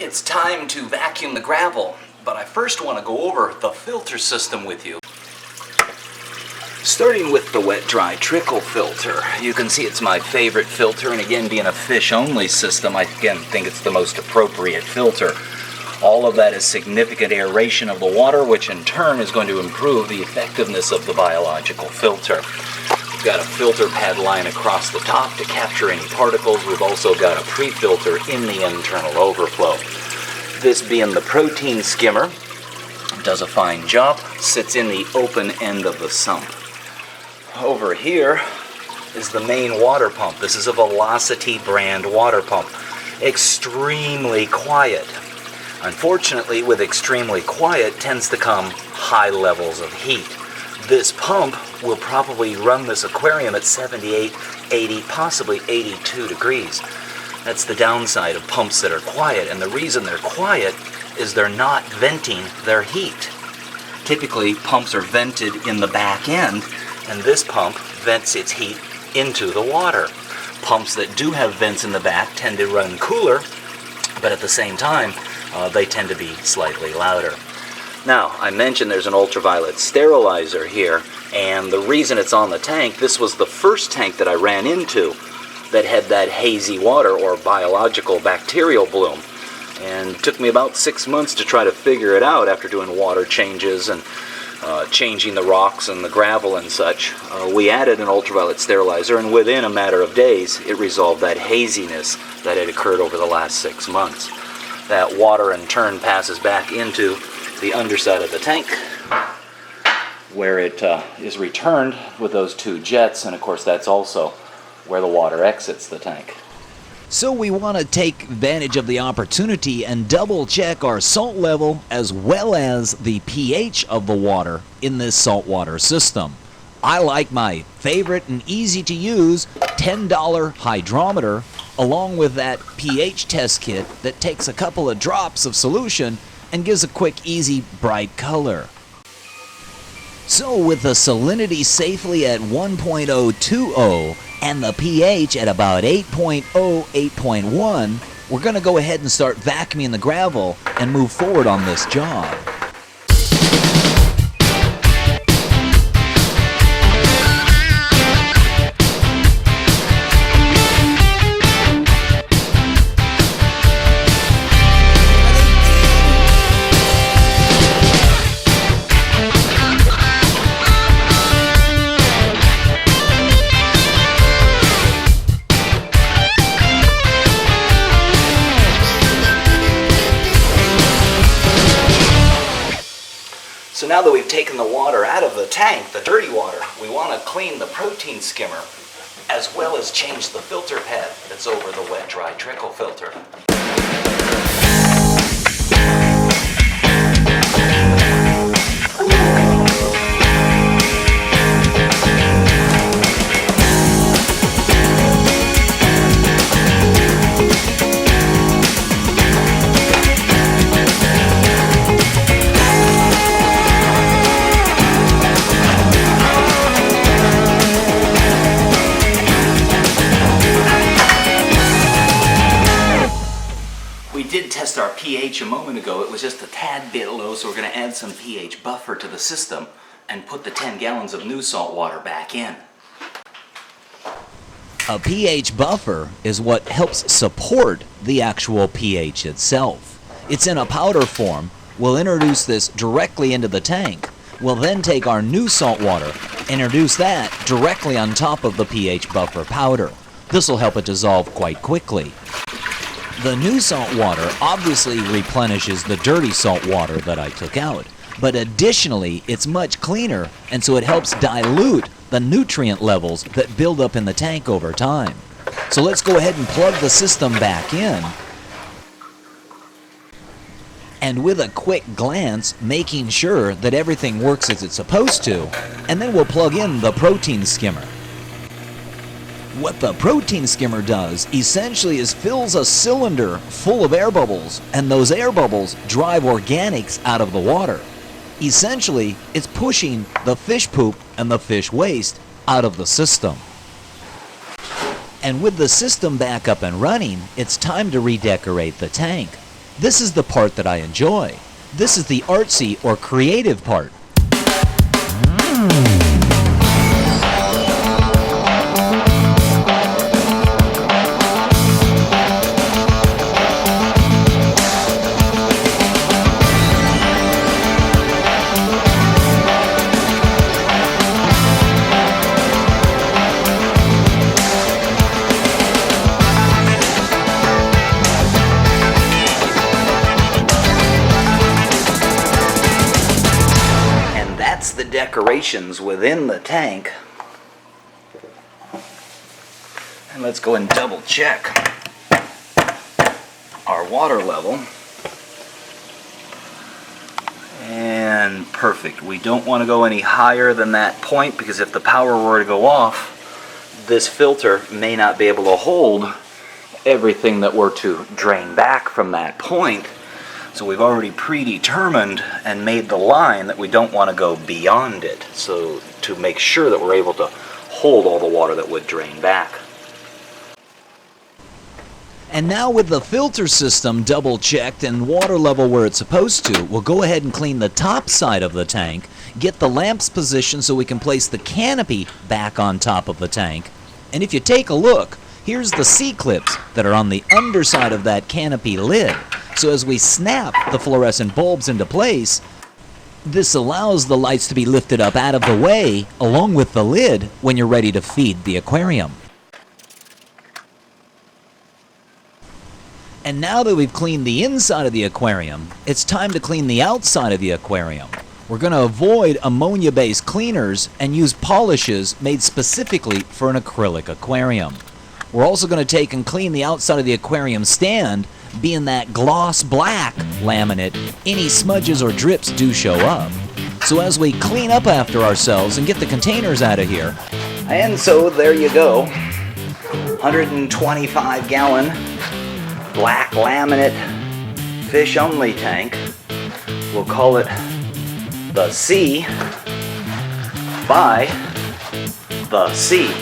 It's time to vacuum the gravel, but I first want to go over the filter system with you. Starting with the wet-dry trickle filter. You can see it's my favorite filter, and again, being a fish-only system, I again think it's the most appropriate filter. All of that is significant aeration of the water, which in turn is going to improve the effectiveness of the biological filter. We've got a filter pad line across the top to capture any particles. We've also got a pre-filter in the internal overflow. This being the protein skimmer, does a fine job, sits in the open end of the sump. Over here is the main water pump. This is a Velocity brand water pump. Extremely quiet. Unfortunately, with extremely quiet tends to come high levels of heat. This pump will probably run this aquarium at 78, 80, possibly 82 degrees. That's the downside of pumps that are quiet, and the reason they're quiet is they're not venting their heat. Typically, pumps are vented in the back end, and this pump vents its heat into the water. Pumps that do have vents in the back tend to run cooler, but at the same time, they tend to be slightly louder. Now, I mentioned there's an ultraviolet sterilizer here, and the reason it's on the tank, this was the first tank that I ran into that had that hazy water or biological bacterial bloom. And it took me about 6 months to try to figure it out after doing water changes and changing the rocks and the gravel and such. We added an ultraviolet sterilizer, and within a matter of days, it resolved that haziness that had occurred over the last 6 months. That water in turn passes back into the underside of the tank, where it is returned with those two jets, and of course that's also where the water exits the tank. So we want to take advantage of the opportunity and double check our salt level as well as the pH of the water in this saltwater system. I like my favorite and easy to use $10 hydrometer along with that pH test kit that takes a couple of drops of solution and gives a quick, easy, bright color. So with the salinity safely at 1.020 and the pH at about 8.0, 8.1, we're going to go ahead and start vacuuming the gravel and move forward on this job. So now that we've taken the water out of the tank, the dirty water, we want to clean the protein skimmer as well as change the filter pad that's over the wet-dry trickle filter. Test our pH a moment ago. It was just a tad bit low, so we're going to add some pH buffer to the system and put the 10 gallons of new salt water back in. A pH buffer is what helps support the actual pH itself. It's in a powder form. We'll introduce this directly into the tank. We'll then take our new salt water, introduce that directly on top of the pH buffer powder. This will help it dissolve quite quickly. The new salt water obviously replenishes the dirty salt water that I took out, but additionally it's much cleaner, and so it helps dilute the nutrient levels that build up in the tank over time. So let's go ahead and plug the system back in, and with a quick glance making sure that everything works as it's supposed to, and then we'll plug in the protein skimmer. What the protein skimmer does essentially is fills a cylinder full of air bubbles, and those air bubbles drive organics out of the water. Essentially, it's pushing the fish poop and the fish waste out of the system. And with the system back up and running, it's time to redecorate the tank. This is the part that I enjoy. This is the artsy or creative part. The decorations within the tank. And let's go and double check our water level. And perfect. We don't want to go any higher than that point, because if the power were to go off, this filter may not be able to hold everything that were to drain back from that point. So we've already predetermined and made the line that we don't want to go beyond it, so to make sure that we're able to hold all the water that would drain back. And now with the filter system double checked and water level where it's supposed to, we'll go ahead and clean the top side of the tank, get the lamps positioned so we can place the canopy back on top of the tank. And if you take a look, here's the C-clips that are on the underside of that canopy lid. So as we snap the fluorescent bulbs into place, this allows the lights to be lifted up out of the way along with the lid when you're ready to feed the aquarium. And now that we've cleaned the inside of the aquarium, it's time to clean the outside of the aquarium. We're going to avoid ammonia-based cleaners and use polishes made specifically for an acrylic aquarium. We're also going to take and clean the outside of the aquarium stand. Being that gloss black laminate, any smudges or drips do show up. So as we clean up after ourselves and get the containers out of here. And so there you go. 125 gallon black laminate fish only tank. We'll call it the C by the C.